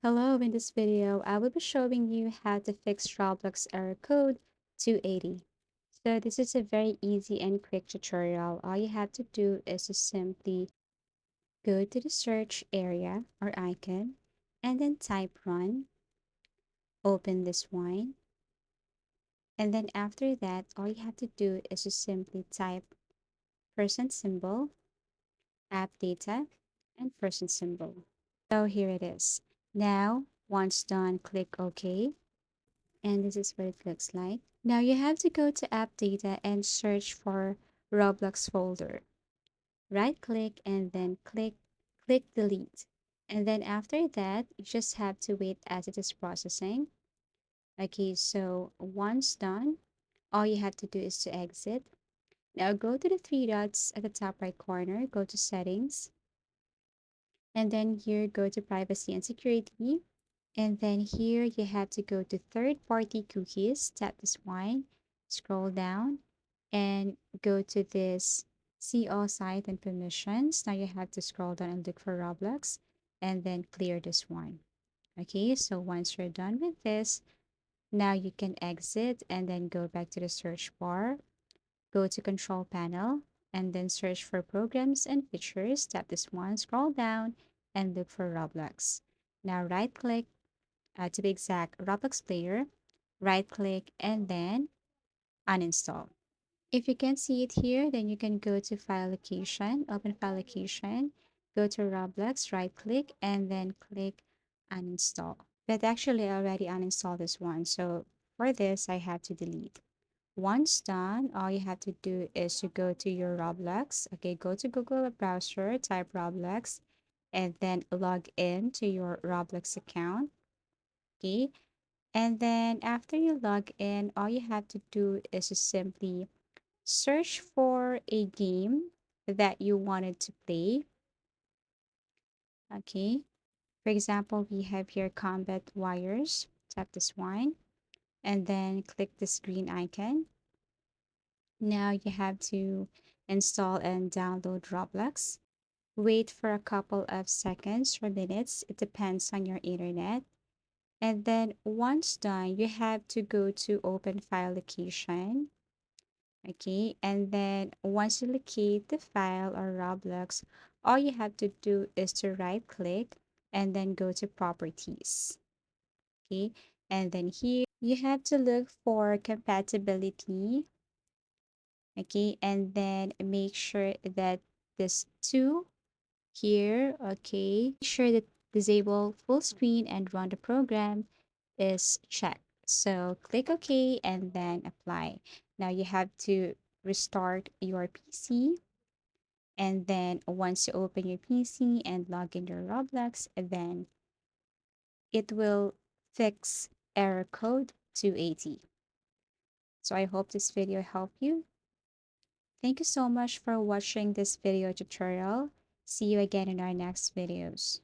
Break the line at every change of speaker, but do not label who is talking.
Hello, in this video, I will be showing you how to fix Roblox Error Code 280. So this is a very easy and quick tutorial. All you have to do is to simply go to the search area or icon and then type run, open this one. And then after that, all you have to do is to simply type person symbol, app data, and person symbol. So here it is. Now, once done, click OK. And this is what it looks like. Now you have to go to app data and search for Roblox folder. Right click and then click delete. And then after that, you just have to wait as it is processing. Okay, so once done, all you have to do is to exit. Now go to the three dots at the top right corner, go to settings, and then here go to privacy and security. And then here you have to go to third party cookies, tap this one, scroll down and go to this see all site and permissions. Now you have to scroll down and look for Roblox and then clear this one. Okay, so once you're done with this, now you can exit and then go back to the search bar, go to control panel and then search for programs and features. Tap this one, scroll down and look for Roblox. Now right click to be exact, Roblox Player, right click, and then uninstall. If you can see it here, then you can go to File Location, open File Location, go to Roblox, right click, and then click Uninstall. But actually, I already uninstalled this one, so for this, I have to delete. Once done, all you have to do is to go to your Roblox. Okay, go to Google browser, type Roblox, and then log in to your Roblox account. Okay, and then after you log in, all you have to do is to simply search for a game that you wanted to play. Okay. For example, we have here Combat Wires. Tap this one and then click this green icon. Now you have to install and download Roblox. Wait for a couple of seconds or minutes. It depends on your internet. And then once done, you have to go to open file location. Okay, and then once you locate the file or Roblox, all you have to do is to right click and then go to properties. Okay, and then here you have to look for compatibility. Okay, and then make sure that this two here, okay, make sure that disable full screen and run the program is checked. So click OK and then apply. Now you have to restart your PC. And then once you open your PC and log in your Roblox, then it will fix error code 280. So I hope this video helped you. Thank you so much for watching this video tutorial. See you again in our next videos.